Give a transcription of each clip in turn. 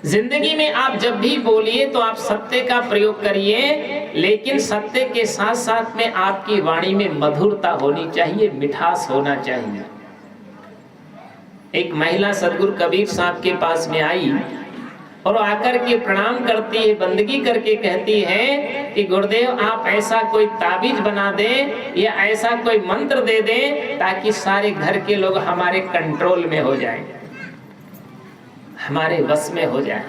जिंदगी में आप जब भी बोलिए तो आप सत्य का प्रयोग करिए, लेकिन सत्य के साथ साथ में आपकी वाणी में मधुरता होनी चाहिए, मिठास होना चाहिए। एक महिला सदगुरु कबीर साहब के पास में आई और आकर के प्रणाम करती है, बंदगी करके कहती है कि गुरुदेव आप ऐसा कोई ताबीज बना दें या ऐसा कोई मंत्र दे दें ताकि सारे घर के लोग हमारे कंट्रोल में हो जाएं, हमारे वश में हो जाए।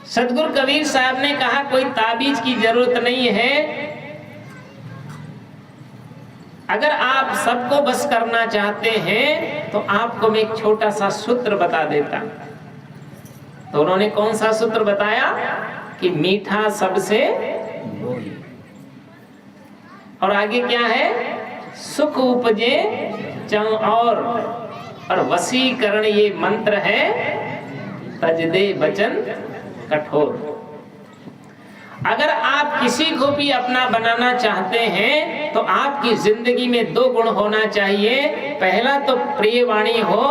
सदगुरु कबीर साहब ने कहा कोई ताबीज की जरूरत नहीं है, अगर आप सबको बस करना चाहते हैं तो आपको मैं एक छोटा सा सूत्र बता देता। तो उन्होंने कौन सा सूत्र बताया कि मीठा सबसे और आगे क्या है, सुख उपजे और वशीकरण ये मंत्र है, तज दे वचन कठोर। अगर आप किसी को भी अपना बनाना चाहते हैं तो आपकी जिंदगी में दो गुण होना चाहिए, पहला तो प्रिय वाणी हो,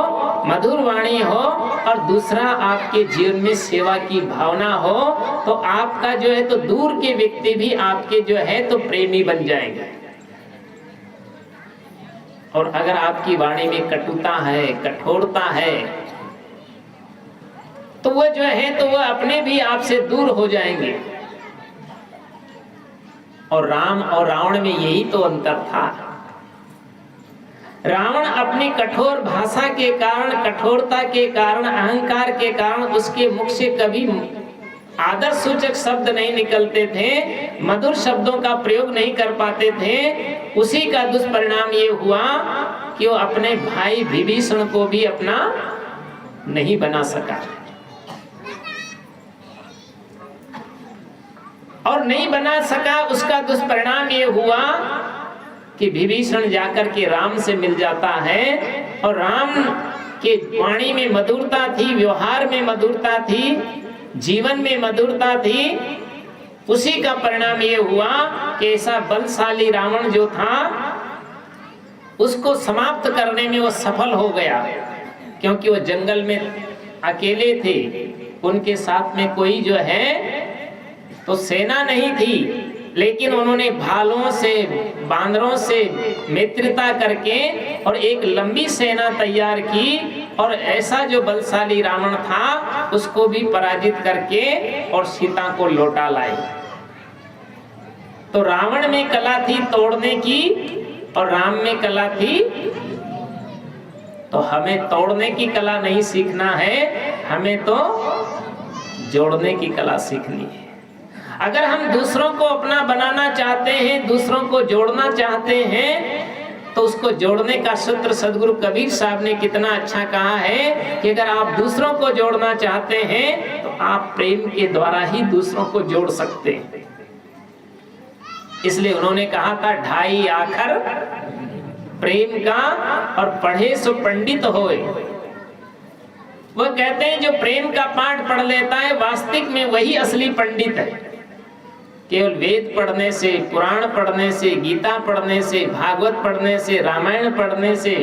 मधुर वाणी हो, और दूसरा आपके जीवन में सेवा की भावना हो। तो आपका जो है तो दूर के व्यक्ति भी आपके जो है तो प्रेमी बन जाएंगे। और अगर आपकी वाणी में कटुता है, कठोरता है, तो वह जो है तो वह अपने भी आपसे दूर हो जाएंगे। और राम और रावण में यही तो अंतर था। रावण अपनी कठोर भाषा के कारण, कठोरता के कारण, अहंकार के कारण उसके मुख से कभी आदर सूचक शब्द नहीं निकलते थे, मधुर शब्दों का प्रयोग नहीं कर पाते थे। उसी का दुष्परिणाम ये हुआ कि वो अपने भाई विभीषण को भी अपना नहीं बना सका। और नहीं बना सका, उसका दुष्परिणाम ये हुआ कि विभीषण जाकर के राम से मिल जाता है, और राम के वाणी में मधुरता थी, व्यवहार में मधुरता थी, जीवन में मधुरता थी। उसी का परिणाम ये हुआ कि ऐसा बलशाली रावण जो था उसको समाप्त करने में वो सफल हो गया, क्योंकि वो जंगल में अकेले थे, उनके साथ में कोई जो है तो सेना नहीं थी, लेकिन उन्होंने भालों से, बांदरों से मित्रता करके और एक लंबी सेना तैयार की, और ऐसा जो बलशाली रावण था उसको भी पराजित करके और सीता को लौटा लाए। तो रावण में कला थी तोड़ने की और राम में कला थी, तो हमें तोड़ने की कला नहीं सीखना है, हमें तो जोड़ने की कला सीखनी है। अगर हम दूसरों को अपना बनाना चाहते हैं, दूसरों को जोड़ना चाहते हैं, तो उसको जोड़ने का सूत्र सदगुरु कबीर साहब ने कितना अच्छा कहा है कि अगर आप दूसरों को जोड़ना चाहते हैं तो आप प्रेम के द्वारा ही दूसरों को जोड़ सकते हैं। इसलिए उन्होंने कहा था ढाई आखर प्रेम का और पढ़े सो पंडित होए। वो कहते हैं जो प्रेम का पाठ पढ़ लेता है वास्तविक में वही असली पंडित है। केवल वेद पढ़ने से, पुराण पढ़ने से, गीता पढ़ने से, भागवत पढ़ने से, रामायण पढ़ने से,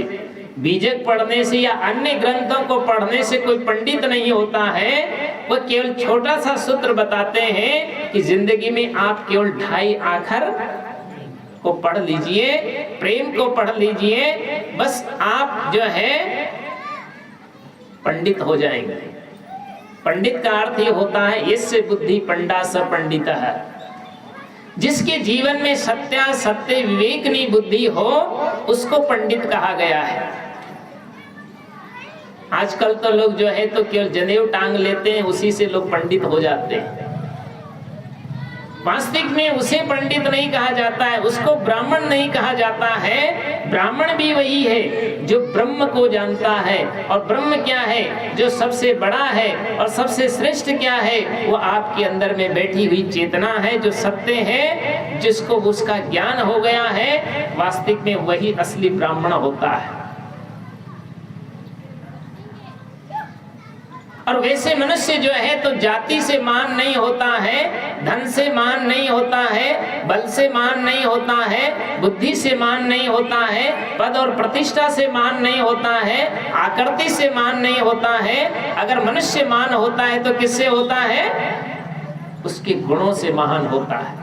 बीजक पढ़ने से या अन्य ग्रंथों को पढ़ने से कोई पंडित नहीं होता है। वो केवल छोटा सा सूत्र बताते हैं कि जिंदगी में आप केवल ढाई आखर को पढ़ लीजिए, प्रेम को पढ़ लीजिए, बस आप जो है पंडित हो जाएंगे। पंडित का अर्थ ये होता है यस्य बुद्धि पंडा स पंडित है, जिसके जीवन में सत्या सत्य विवेकनी बुद्धि हो उसको पंडित कहा गया है। आजकल तो लोग जो है तो केवल जनेऊ टांग लेते हैं, उसी से लोग पंडित हो जाते हैं। वास्तविक में उसे पंडित नहीं कहा जाता है, उसको ब्राह्मण नहीं कहा जाता है। ब्राह्मण भी वही है जो ब्रह्म को जानता है, और ब्रह्म क्या है, जो सबसे बड़ा है और सबसे श्रेष्ठ क्या है, वो आपके अंदर में बैठी हुई चेतना है, जो सत्य है, जिसको उसका ज्ञान हो गया है। वास्तविक में वही असली ब्राह्मण होता है। और वैसे मनुष्य जो है तो जाति से मान नहीं होता है, धन से मान नहीं होता है, बल से मान नहीं होता है, बुद्धि से मान नहीं होता है, पद और प्रतिष्ठा से मान नहीं होता है, आकृति से मान नहीं होता है। अगर मनुष्य मान होता है तो किससे होता है? उसके गुणों से महान होता है।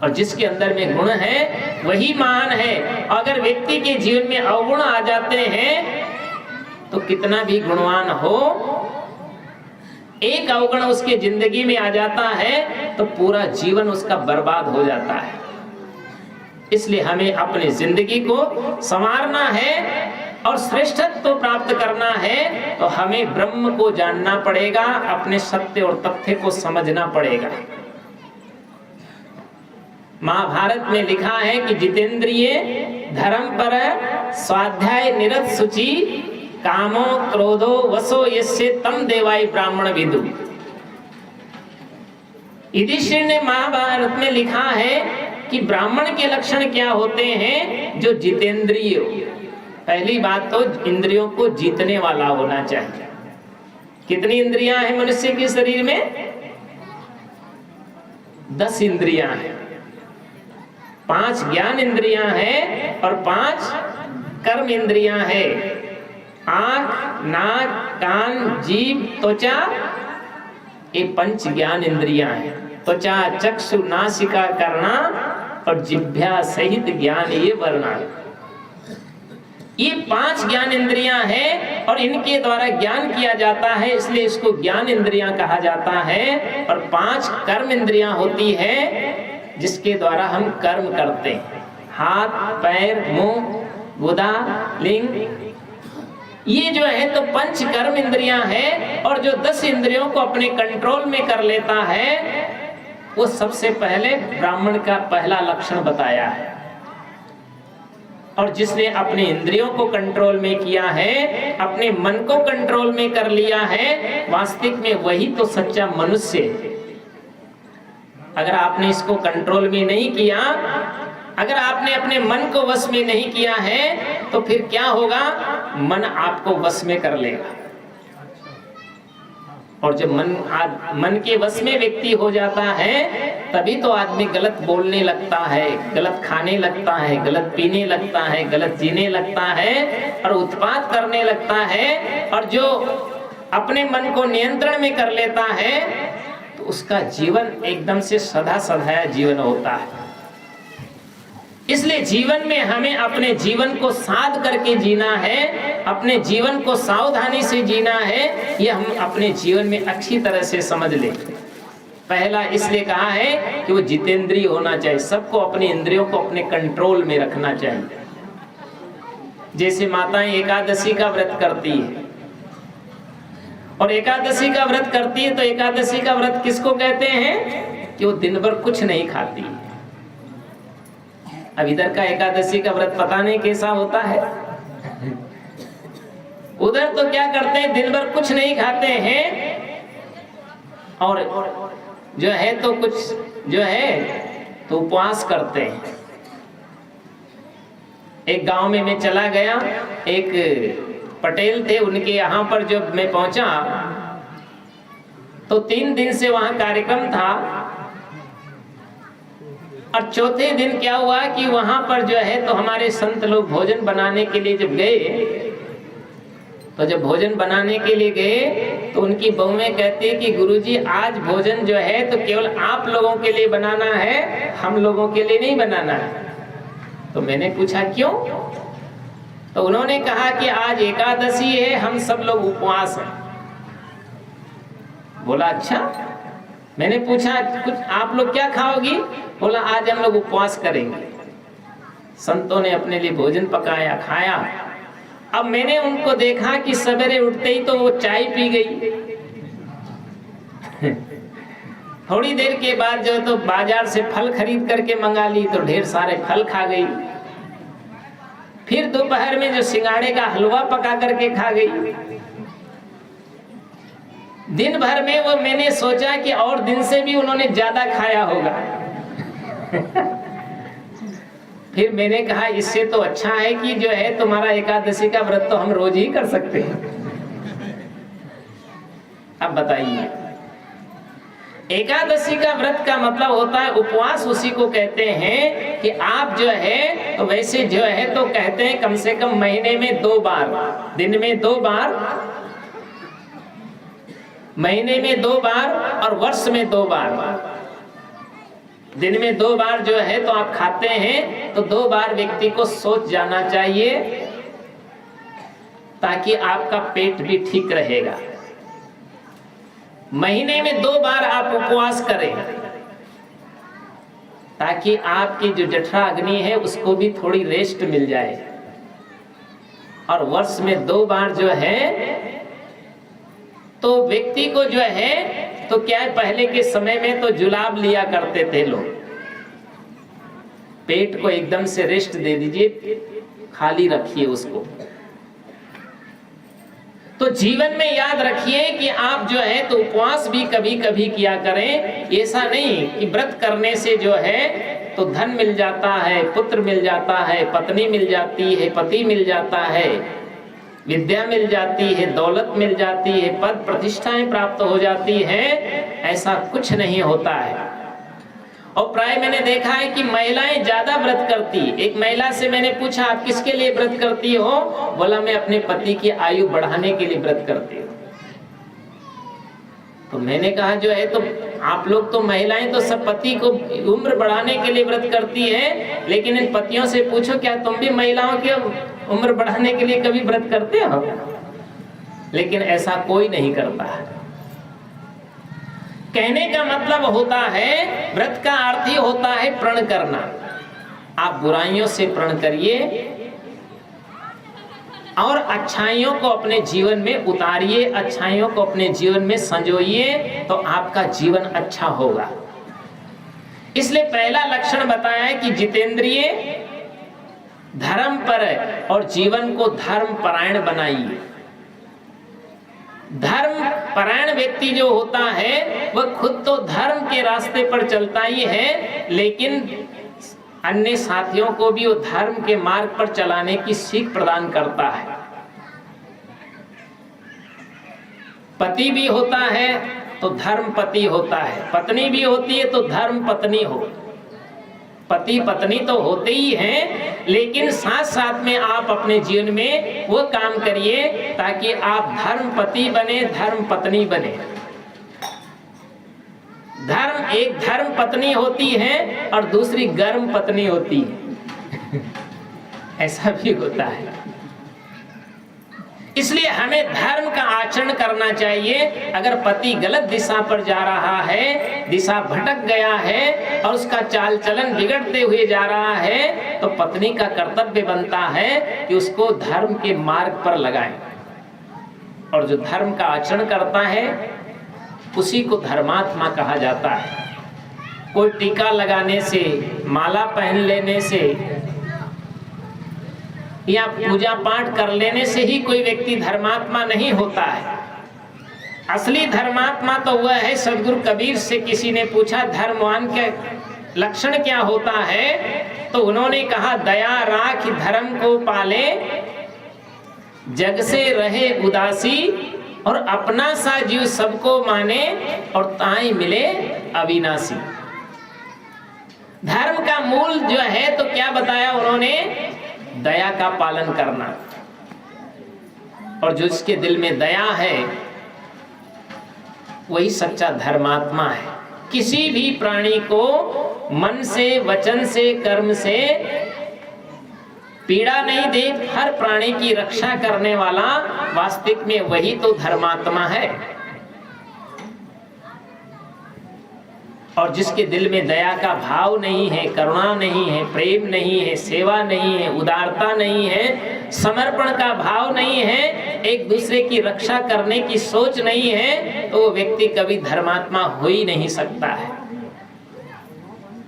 और जिसके अंदर में गुण है वही महान है। अगर व्यक्ति के जीवन में अवगुण आ जाते हैं तो कितना भी गुणवान हो, एक अवगुण उसके जिंदगी में आ जाता है तो पूरा जीवन उसका बर्बाद हो जाता है। इसलिए हमें अपनी जिंदगी को संवारना है और श्रेष्ठत्व प्राप्त करना है तो हमें ब्रह्म को जानना पड़ेगा, अपने सत्य और तथ्य को समझना पड़ेगा। महाभारत में लिखा है कि जितेंद्रिय धर्म पर स्वाध्याय निरत शुचि कामो क्रोधो वसो यस्य तम देवाय ब्राह्मण विदु। युधिष्ठिर ने महाभारत में लिखा है कि ब्राह्मण के लक्षण क्या होते हैं? जो जितेंद्रिय हो। पहली बात तो इंद्रियों को जीतने वाला होना चाहिए। कितनी इंद्रियां हैं मनुष्य के शरीर में? 10 इंद्रियां हैं। 5 ज्ञान इंद्रियां हैं और 5 कर्म इंद्रियां हैं। आंख, नाक, कान, जीभ, त्वचा, ये 5 ज्ञान इंद्रियां हैं। त्वचा, चक्षु, नासिका, कर्णा और जिह्वा सहित ज्ञान ये वर्णा। ये 5 ज्ञान इंद्रियां हैं और इनके द्वारा ज्ञान किया जाता है, इसलिए इसको ज्ञान इंद्रियां कहा जाता है। और 5 कर्म इंद्रियां होती है जिसके द्वारा हम कर्म करते हैं। हाथ, पैर, मुंह, गुदा, लिंग, ये जो है तो 5 कर्म इंद्रियां हैं। और जो 10 इंद्रियों को अपने कंट्रोल में कर लेता है वो सबसे पहले ब्राह्मण का पहला लक्षण बताया है। और जिसने अपने इंद्रियों को कंट्रोल में किया है, अपने मन को कंट्रोल में कर लिया है, वास्तविक में वही तो सच्चा मनुष्य है। अगर आपने इसको कंट्रोल में नहीं किया, अगर आपने अपने मन को वश में नहीं किया है तो फिर क्या होगा? मन आपको वश में कर लेगा। और जब मन के वश में व्यक्ति हो जाता है तभी तो आदमी गलत बोलने लगता है, गलत खाने लगता है, गलत पीने लगता है, गलत जीने लगता है और उत्पात करने लगता है। और जो अपने मन को नियंत्रण में कर लेता है तो उसका जीवन एकदम से सदा सधाया जीवन होता है। इसलिए जीवन में हमें अपने जीवन को साध करके जीना है, अपने जीवन को सावधानी से जीना है। ये हम अपने जीवन में अच्छी तरह से समझ लें। पहला इसलिए कहा है कि वो जितेंद्रिय होना चाहिए। सबको अपनी इंद्रियों को अपने कंट्रोल में रखना चाहिए। जैसे माताएं एकादशी का व्रत करती है और एकादशी का व्रत करती है तो एकादशी का व्रत किसको कहते हैं? कि वो दिन भर कुछ नहीं खाती। अब इधर का एकादशी का व्रत पता नहीं कैसा होता है। उधर तो क्या करते हैं? दिन भर कुछ नहीं खाते हैं और जो है तो कुछ जो है तो उपवास करते हैं। एक गांव में मैं चला गया, एक पटेल थे, उनके यहाँ पर जब मैं पहुंचा तो 3 दिन से वहां कार्यक्रम था। और चौथे दिन क्या हुआ कि वहां पर जो है तो हमारे संत लोग भोजन बनाने के लिए जब गए तो जब भोजन बनाने के लिए गए तो उनकी बहुएं कहती है कि गुरुजी आज भोजन जो है तो केवल आप लोगों के लिए बनाना है, हम लोगों के लिए नहीं बनाना है। तो मैंने पूछा क्यों? तो उन्होंने कहा कि आज एकादशी है, हम सब लोग उपवास हैं। बोला अच्छा। मैंने पूछा कुछ आप लोग क्या खाओगी? बोला आज हम लोग उपवास करेंगे। संतों ने अपने लिए भोजन पकाया, खाया। अब मैंने उनको देखा कि सवेरे उठते ही तो वो चाय पी गई। थोड़ी देर के बाद जो तो बाजार से फल खरीद करके मंगा ली तो ढेर सारे फल खा गई। फिर दोपहर में जो सिंगाड़े का हलवा पका करके खा गई। दिन भर में वो मैंने सोचा कि और दिन से भी उन्होंने ज्यादा खाया होगा। फिर मैंने कहा इससे तो अच्छा है कि जो है तुम्हारा एकादशी का व्रत तो हम रोज ही कर सकते हैं। अब बताइए, एकादशी का व्रत का मतलब होता है उपवास। उसी को कहते हैं कि आप जो है तो वैसे जो है तो कहते हैं कम से कम महीने में 2 बार, दिन में 2 बार, महीने में 2 बार और वर्ष में 2 बार। दिन में 2 बार जो है तो आप खाते हैं तो 2 बार व्यक्ति को सोच जाना चाहिए, ताकि आपका पेट भी ठीक रहेगा। महीने में 2 बार आप उपवास करें, ताकि आपकी जो जठरा अग्नि है उसको भी थोड़ी रेस्ट मिल जाए। और वर्ष में 2 बार जो है तो व्यक्ति को जो है तो क्या है, पहले के समय में तो जुलाब लिया करते थे लोग। पेट को एकदम से रेस्ट दे दीजिए, खाली रखिए उसको। तो जीवन में याद रखिए कि आप जो है तो उपवास भी कभी कभी किया करें। ऐसा नहीं कि व्रत करने से जो है तो धन मिल जाता है, पुत्र मिल जाता है, पत्नी मिल जाती है, पति मिल जाता है, विद्या मिल जाती है, दौलत मिल जाती है, पद प्रतिष्ठाएं प्राप्त हो जाती है। ऐसा कुछ नहीं होता है। और प्राय मैंने देखा है कि महिलाएं ज्यादा व्रत करती। एक महिला से मैंने पूछा, आप किसके लिए व्रत करती हो? बोला, मैं अपने पति की आयु बढ़ाने के लिए व्रत करती हूँ। तो मैंने कहा जो है तो आप लोग तो महिलाएं तो सब पति को उम्र बढ़ाने के लिए व्रत करती है, लेकिन इन पतियों से पूछो क्या तुम भी महिलाओं की उम्र बढ़ाने के लिए कभी व्रत करते हो? लेकिन ऐसा कोई नहीं करता है। कहने का मतलब होता है, व्रत का अर्थ ही होता है प्रण करना। आप बुराइयों से प्रण करिए और अच्छाइयों को अपने जीवन में उतारिए, अच्छाइयों को अपने जीवन में संजोइए, तो आपका जीवन अच्छा होगा। इसलिए पहला लक्षण बताया है कि जितेंद्रिय, धर्म पर और जीवन को धर्म परायण बनाइए। धर्म परायण व्यक्ति जो होता है वह खुद तो धर्म के रास्ते पर चलता ही है, लेकिन अन्य साथियों को भी वो धर्म के मार्ग पर चलाने की सीख प्रदान करता है। पति भी होता है तो धर्म पति होता है, पत्नी भी होती है तो धर्म पत्नी हो। पति पत्नी तो होते ही हैं, लेकिन साथ साथ में आप अपने जीवन में वो काम करिए ताकि आप धर्म पति बने, धर्म पत्नी बने। धर्म, एक धर्म पत्नी होती है और दूसरी गर्म पत्नी होती है। ऐसा भी होता है। इसलिए हमें धर्म का आचरण करना चाहिए। अगर पति गलत दिशा पर जा रहा है, दिशा भटक गया है और उसका चाल चलन बिगड़ते हुए जा रहा है, तो पत्नी का कर्तव्य बनता है कि उसको धर्म के मार्ग पर लगाएं। और जो धर्म का आचरण करता है उसी को धर्मात्मा कहा जाता है। कोई टीका लगाने से, माला पहन लेने से या पूजा पाठ कर लेने से ही कोई व्यक्ति धर्मात्मा नहीं होता है। असली धर्मात्मा तो वह है, सदगुरु कबीर से किसी ने पूछा धर्मवान के लक्षण क्या होता है, तो उन्होंने कहा दया राख धर्म को पाले, जग से रहे उदासी और अपना सा जीव सबको माने और ताई मिले अविनाशी। धर्म का मूल जो है तो क्या बताया उन्होंने? दया का पालन करना। और जो जिसके दिल में दया है वही सच्चा धर्मात्मा है। किसी भी प्राणी को मन से, वचन से, कर्म से पीड़ा नहीं दे, हर प्राणी की रक्षा करने वाला वास्तविक में वही तो धर्मात्मा है। और जिसके दिल में दया का भाव नहीं है, करुणा नहीं है, प्रेम नहीं है, सेवा नहीं है, उदारता नहीं है, समर्पण का भाव नहीं है, एक दूसरे की रक्षा करने की सोच नहीं है, तो वो व्यक्ति कभी धर्मात्मा हो ही नहीं सकता है।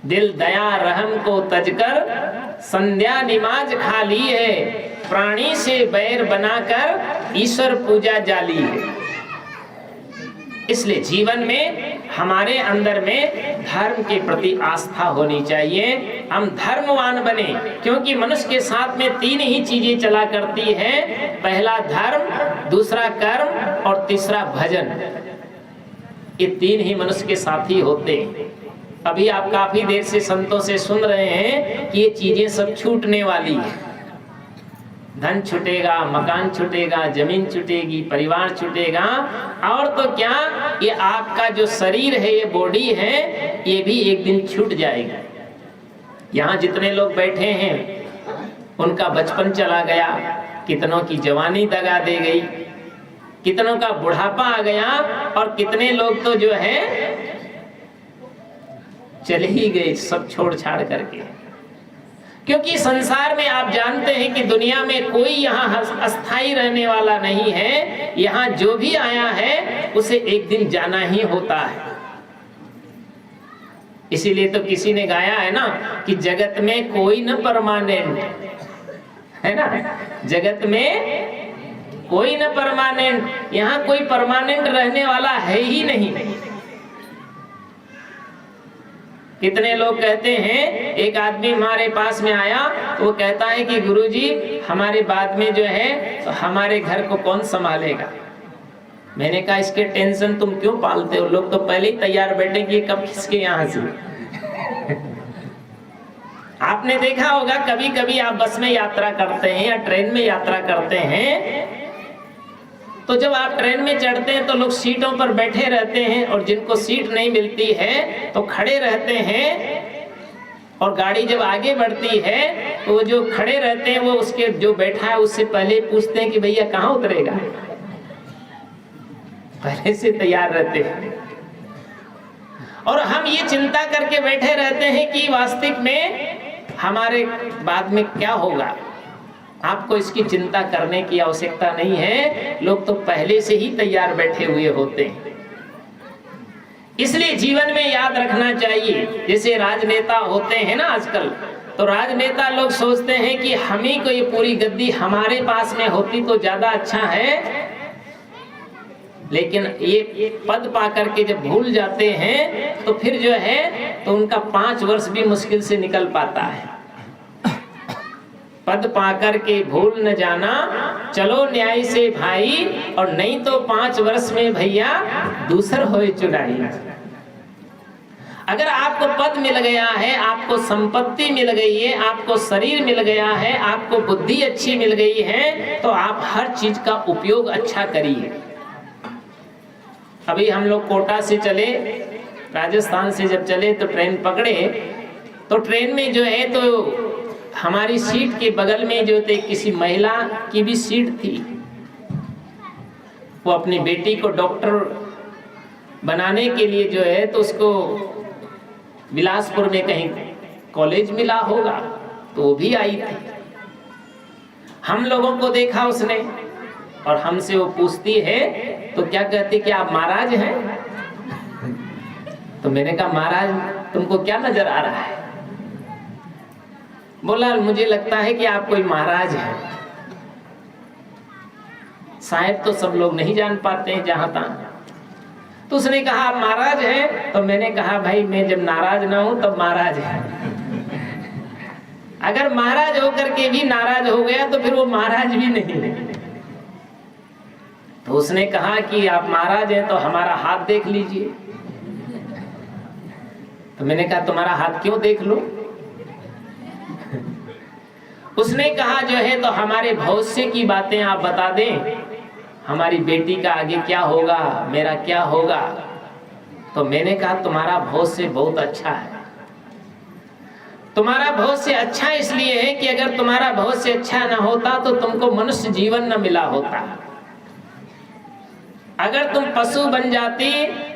दिल दया रहम को तजकर संध्या निमाज खाली है, प्राणी से बैर बनाकर ईश्वर पूजा जाली है। इसलिए जीवन में हमारे अंदर में धर्म के प्रति आस्था होनी चाहिए। हम धर्मवान बने, क्योंकि मनुष्य के साथ में 3 ही चीजें चला करती है। पहला धर्म, दूसरा कर्म और तीसरा भजन। ये 3 ही मनुष्य के साथी होते हैं। अभी आप काफी देर से संतों से सुन रहे हैं कि ये चीजें सब छूटने वाली है। धन छूटेगा, मकान छूटेगा, जमीन छूटेगी, परिवार छूटेगा, और तो क्या, ये आपका जो शरीर है, ये बॉडी है, ये भी एक दिन छूट जाएगा। यहाँ जितने लोग बैठे हैं उनका बचपन चला गया, कितनों की जवानी दगा दे गई, कितनों का बुढ़ापा आ गया, और कितने लोग तो जो है चले ही गए सब छोड़ छाड़ करके। क्योंकि संसार में आप जानते हैं कि दुनिया में कोई यहाँ अस्थाई रहने वाला नहीं है। यहाँ जो भी आया है उसे एक दिन जाना ही होता है। इसीलिए तो किसी ने गाया है ना कि जगत में कोई न परमानेंट है ना, जगत में कोई न परमानेंट। यहाँ कोई परमानेंट रहने वाला है ही नहीं। कितने लोग कहते हैं, एक आदमी हमारे पास में आया तो वो कहता है कि गुरुजी हमारे बाद में जो है तो हमारे घर को कौन संभालेगा। मैंने कहा इसके टेंशन तुम क्यों पालते हो, लोग तो पहले ही तैयार बैठे कि कब किसके यहाँ से। आपने देखा होगा कभी कभी आप बस में यात्रा करते हैं या ट्रेन में यात्रा करते हैं, तो जब आप ट्रेन में चढ़ते हैं तो लोग सीटों पर बैठे रहते हैं, और जिनको सीट नहीं मिलती है तो खड़े रहते हैं। और गाड़ी जब आगे बढ़ती है तो वो जो खड़े रहते हैं वो उसके जो बैठा है उससे पहले पूछते हैं कि भैया कहाँ उतरेगा, पहले से तैयार रहते हैं। और हम ये चिंता करके बैठे रहते हैं कि वास्तविक में हमारे बाद में क्या होगा। आपको इसकी चिंता करने की आवश्यकता नहीं है, लोग तो पहले से ही तैयार बैठे हुए होते हैं। इसलिए जीवन में याद रखना चाहिए, जैसे राजनेता होते हैं ना आजकल, तो राजनेता लोग सोचते हैं कि हम ही को ये पूरी गद्दी हमारे पास में होती तो ज्यादा अच्छा है। लेकिन ये पद पा करके जब भूल जाते हैं तो फिर जो है तो उनका 5 वर्ष भी मुश्किल से निकल पाता है। पद पाकर के भूल न जाना, चलो न्याय से भाई, और नहीं तो 5 वर्ष में भैया दूसर होए चुनाई। अगर आपको पद मिल गया है, आपको संपत्ति मिल गई है, आपको शरीर मिल गया है, आपको बुद्धि अच्छी मिल गई है, तो आप हर चीज का उपयोग अच्छा करिए। अभी हम लोग कोटा से चले, राजस्थान से जब चले तो ट्रेन पकड़े, तो ट्रेन में जो है तो हमारी सीट के बगल में जो थे किसी महिला की भी सीट थी। वो अपनी बेटी को डॉक्टर बनाने के लिए जो है तो उसको बिलासपुर में कहीं कॉलेज मिला होगा, तो वो भी आई थी। हम लोगों को देखा उसने, और हमसे वो पूछती है तो क्या कहती कि आप महाराज हैं। तो मैंने कहा महाराज तुमको क्या नजर आ रहा है। बोला मुझे लगता है कि आप कोई महाराज हैं। साहेब तो सब लोग नहीं जान पाते हैं जहां तक। तो उसने कहा आप महाराज हैं। तो मैंने कहा भाई मैं जब नाराज ना हूं तब महाराज है। अगर महाराज होकर के भी नाराज हो गया तो फिर वो महाराज भी नहीं है। तो उसने कहा कि आप महाराज हैं तो हमारा हाथ देख लीजिए। तो मैंने कहा तुम्हारा हाथ क्यों देख लो। उसने कहा जो है तो हमारे भविष्य की बातें आप बता दें, हमारी बेटी का आगे क्या होगा, मेरा क्या होगा। तो मैंने कहा तुम्हारा भविष्य बहुत अच्छा है। तुम्हारा भविष्य अच्छा इसलिए है कि अगर तुम्हारा भविष्य अच्छा ना होता तो तुमको मनुष्य जीवन न मिला होता। अगर तुम पशु बन जाती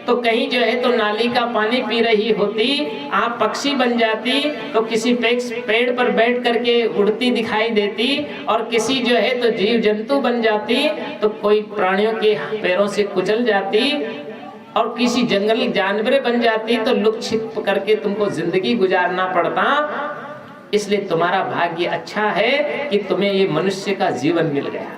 तो कहीं जो है तो नाली का पानी पी रही होती, आप पक्षी बन जाती तो किसी पेड़ पर बैठ करके उड़ती दिखाई देती, और किसी जो है तो जीव जंतु बन जाती तो कोई प्राणियों के पैरों से कुचल जाती, और किसी जंगली जानवर बन जाती तो लुक छिप करके तुमको जिंदगी गुजारना पड़ता। इसलिए तुम्हारा भाग्य अच्छा है कि तुम्हें ये मनुष्य का जीवन मिल गया।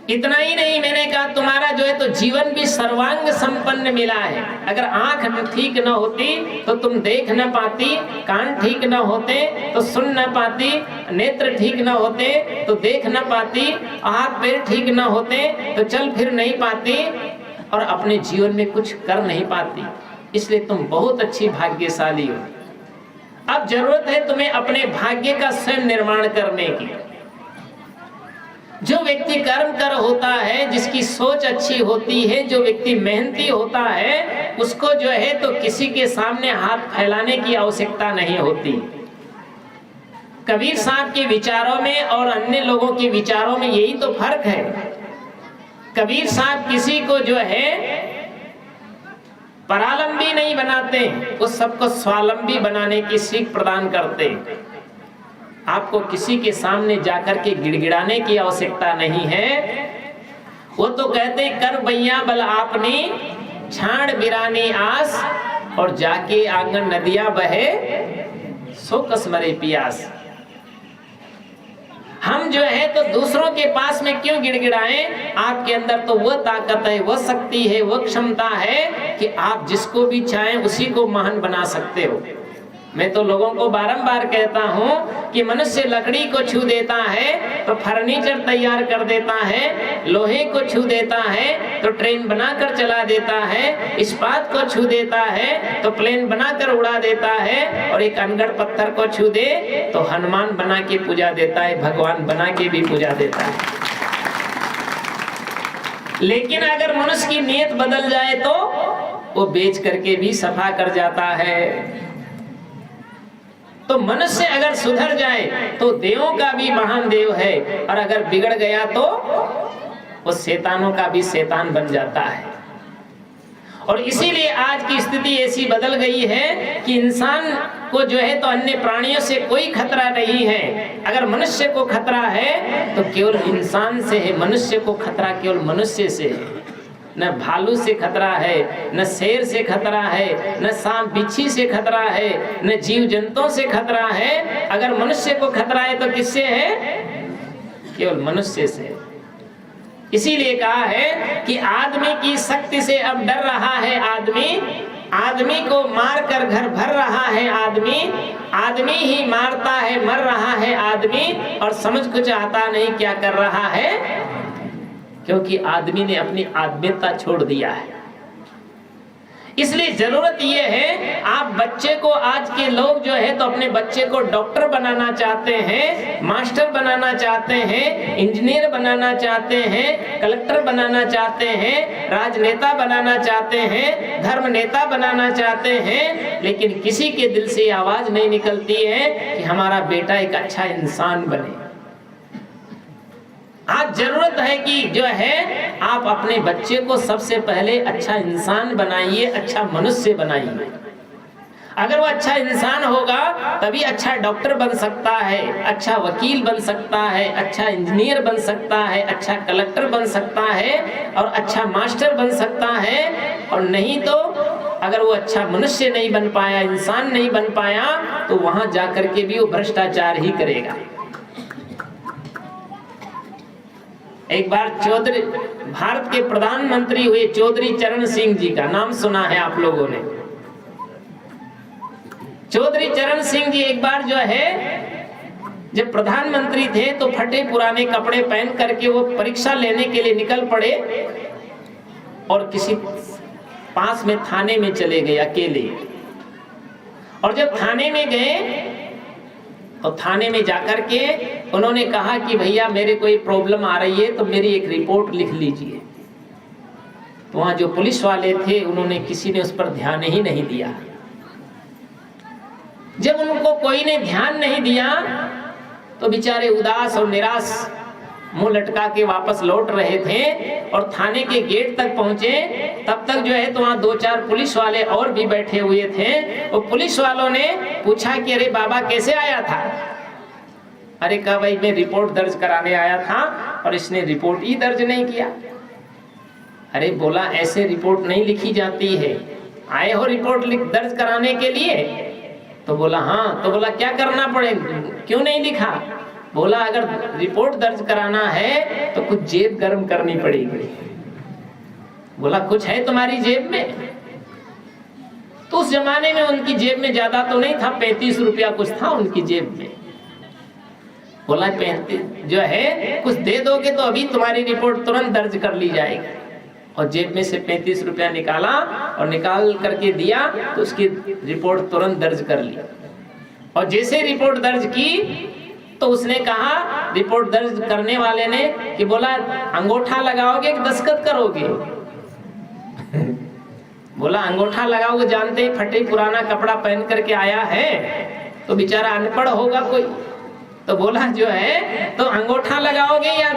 इतना ही नहीं, मैंने कहा तुम्हारा जो है तो जीवन भी सर्वांग संपन्न मिला है। अगर आंख ठीक न होती तो तुम देख न पाती, कान ठीक न होते तो सुन न पाती, नेत्र ठीक न होते तो देख न पाती, हाथ पैर ठीक न होते तो चल फिर नहीं पाती और अपने जीवन में कुछ कर नहीं पाती। इसलिए तुम बहुत अच्छी भाग्यशाली हो। अब जरूरत है तुम्हें अपने भाग्य का स्वयं निर्माण करने की। जो व्यक्ति कर्म कर होता है, जिसकी सोच अच्छी होती है, जो व्यक्ति मेहनती होता है, उसको जो है तो किसी के सामने हाथ फैलाने की आवश्यकता नहीं होती। कबीर साहब के विचारों में और अन्य लोगों के विचारों में यही तो फर्क है। कबीर साहब किसी को जो है परालंबी नहीं बनाते, वो सबको स्वावलंबी बनाने की सीख प्रदान करते। आपको किसी के सामने जाकर के गिड़गिड़ाने की आवश्यकता नहीं है। वो तो कहते कर बैया बल आपनी, छाड़ बिरानी आस, और जाके आंगन नदियां बहे सो कसमरे पियास। हम जो है तो दूसरों के पास में क्यों गिड़गिड़ाएं? आपके अंदर तो वह ताकत है, वह शक्ति है, वह क्षमता है कि आप जिसको भी चाहें उसी को महान बना सकते हो। मैं तो लोगों को बारंबार कहता हूँ कि मनुष्य लकड़ी को छू देता है तो फर्नीचर तैयार कर देता है, लोहे को छू देता है तो ट्रेन बनाकर चला देता है, इस्पात को छू देता है तो प्लेन बनाकर उड़ा देता है, और एक अनगढ़ पत्थर को छू दे तो हनुमान बना के पूजा देता है, भगवान बना के भी पूजा देता है। लेकिन अगर मनुष्य की नीयत बदल जाए तो वो बेच करके भी सफा कर जाता है। तो मनुष्य अगर सुधर जाए तो देवों का भी महान देव है, और अगर बिगड़ गया तो वो शैतानों का भी शैतान बन जाता है। और इसीलिए आज की स्थिति ऐसी बदल गई है कि इंसान को जो है तो अन्य प्राणियों से कोई खतरा नहीं है। अगर मनुष्य को खतरा है तो केवल इंसान से है, मनुष्य को खतरा केवल मनुष्य से है। न भालू से खतरा है, न शेर से खतरा है, न सांप बिच्छी से खतरा है, न जीव जंतुओं से खतरा है। अगर मनुष्य को खतरा है तो किससे है? केवल मनुष्य से। इसीलिए कहा है कि आदमी की शक्ति से अब डर रहा है आदमी, आदमी को मार कर घर भर रहा है आदमी, आदमी ही मारता है मर रहा है आदमी, और समझ कुछ आता नहीं क्या कर रहा है, क्योंकि आदमी ने अपनी आत्मीयता छोड़ दिया है। इसलिए जरूरत यह है, आप बच्चे को, आज के लोग जो है तो अपने बच्चे को डॉक्टर बनाना चाहते हैं, मास्टर बनाना चाहते हैं, इंजीनियर बनाना चाहते हैं, कलेक्टर बनाना चाहते हैं, राजनेता बनाना चाहते हैं, धर्म नेता बनाना चाहते हैं, लेकिन किसी के दिल से आवाज नहीं निकलती है कि हमारा बेटा एक अच्छा इंसान बने। आज जरूरत है कि जो है आप अपने बच्चे को सबसे पहले अच्छा इंसान बनाइए, अच्छा मनुष्य बनाइए। अगर वो अच्छा इंसान होगा तभी अच्छा डॉक्टर बन सकता है, अच्छा वकील बन सकता है, अच्छा इंजीनियर बन सकता है, अच्छा कलेक्टर बन सकता है, और अच्छा मास्टर बन सकता है। और नहीं तो अगर वो अच्छा मनुष्य नहीं बन पाया, इंसान नहीं बन पाया, तो वहां जाकर के भी वो भ्रष्टाचार ही करेगा। एक बार चौधरी, भारत के प्रधानमंत्री हुए चौधरी चरण सिंह जी का नाम सुना है आप लोगों ने। चौधरी चरण सिंह जी एक बार जो है जब प्रधानमंत्री थे तो फटे पुराने कपड़े पहन करके वो परीक्षा लेने के लिए निकल पड़े, और किसी पास में थाने में चले गए अकेले। और जब थाने में गए तो थाने में जाकर के उन्होंने कहा कि भैया मेरे कोई प्रॉब्लम आ रही है तो मेरी एक रिपोर्ट लिख लीजिए। तो वहां जो पुलिस वाले थे उन्होंने, किसी ने उस पर ध्यान ही नहीं दिया। जब उनको कोई ने ध्यान नहीं दिया तो बेचारे उदास और निराश मुंह लटका के वापस लौट रहे थे, और थाने के गेट तक पहुंचे तब तक जो है तो वहां 2-4 पुलिस वाले और भी बैठे हुए थे। वो पुलिस वालों ने पूछा कि अरे बाबा कैसे आया था? अरे कहा भाई मैं रिपोर्ट दर्ज कराने आया था और इसने रिपोर्ट ही दर्ज नहीं किया। अरे बोला ऐसे रिपोर्ट नहीं लिखी जाती है, आए हो रिपोर्ट दर्ज कराने के लिए? तो बोला हाँ। तो बोला क्या करना पड़ेगा, क्यों नहीं लिखा? बोला अगर रिपोर्ट दर्ज कराना है तो कुछ जेब गर्म करनी पड़ेगी। बोला कुछ है तुम्हारी जेब में? तो उस जमाने में उनकी जेब में ज्यादा तो नहीं था, 35 रुपया कुछ था उनकी जेब में। बोला 35 जो है कुछ दे दोगे तो अभी तुम्हारी रिपोर्ट तुरंत दर्ज कर ली जाएगी। और जेब में से 35 रुपया निकाला और निकाल करके दिया तो उसकी रिपोर्ट तुरंत दर्ज कर ली। और जैसे रिपोर्ट दर्ज की तो उसने कहा, रिपोर्ट दर्ज करने वाले ने कि बोला अंगूठा लगाओगे कि दस्तखत करोगे? बोला अंगूठा लगाओगे, जानते ही फटे पुराना कपड़ा पहन करके आया है तो बेचारा अनपढ़ होगा कोई। तो बोला जो है तो अंगूठा लगाओगे या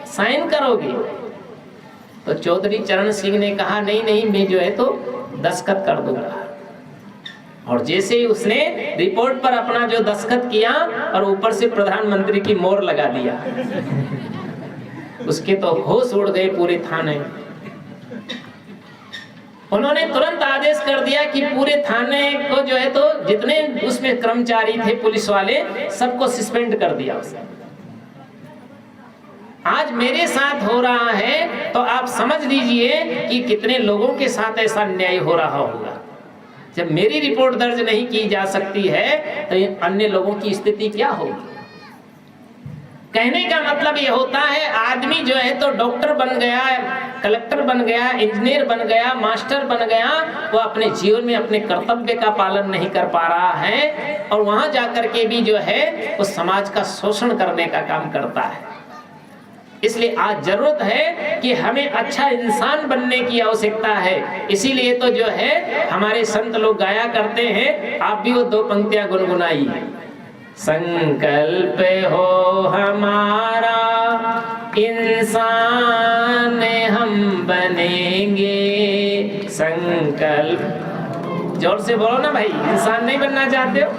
साइन करोगे? तो चौधरी चरण सिंह ने कहा नहीं नहीं मैं जो है तो दस्तखत कर दूंगा। और जैसे ही उसने रिपोर्ट पर अपना जो दस्तखत किया और ऊपर से प्रधानमंत्री की मोहर लगा दिया, उसके तो होश उड़ गए पूरे थाने। उन्होंने तुरंत आदेश कर दिया कि पूरे थाने को जो है तो जितने उसमें कर्मचारी थे पुलिस वाले सबको सस्पेंड कर दिया उसने। आज मेरे साथ हो रहा है तो आप समझ लीजिए कि कितने लोगों के साथ ऐसा अन्याय हो रहा होगा। जब मेरी रिपोर्ट दर्ज नहीं की जा सकती है तो अन्य लोगों की स्थिति क्या होगी? कहने का मतलब ये होता है आदमी जो है तो डॉक्टर बन गया, कलेक्टर बन गया, इंजीनियर बन गया, मास्टर बन गया, वो अपने जीवन में अपने कर्तव्य का पालन नहीं कर पा रहा है और वहां जाकर के भी जो है वो समाज का शोषण करने का काम करता है। इसलिए आज जरूरत है कि हमें अच्छा इंसान बनने की आवश्यकता है। इसीलिए तो जो है हमारे संत लोग गाया करते हैं, आप भी वो 2 पंक्तियां गुनगुनाइए। संकल्प हो हमारा इंसान हम बनेंगे, संकल्प। जोर से बोलो ना भाई, इंसान नहीं बनना चाहते हो?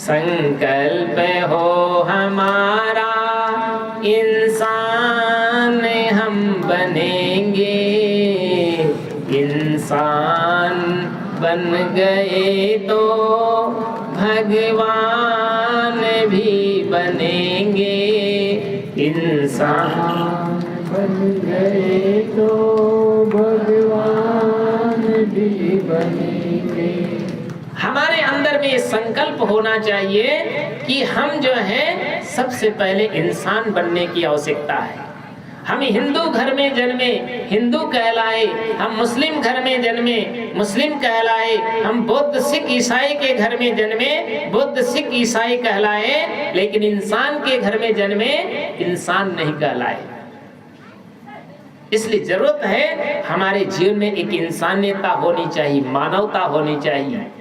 संकल्प हो हमारा इंसान हम बनेंगे, इंसान बन गए तो भगवान भी बनेंगे, इंसान बन गए तो भगवान भी बनेंगे। हमारे अंदर में संकल्प होना चाहिए कि हम जो है सबसे पहले इंसान बनने की आवश्यकता है। हम हिंदू घर में जन्मे, हिंदू कहलाए, हम मुस्लिम घर में जन्मे, मुस्लिम कहलाए, हम बौद्ध सिख ईसाई के घर में जन्मे, बुद्ध सिख ईसाई कहलाए, लेकिन इंसान के घर में जन्मे इंसान नहीं कहलाए। इसलिए जरूरत है हमारे जीवन में एक इंसानियत होनी चाहिए, मानवता होनी चाहिए।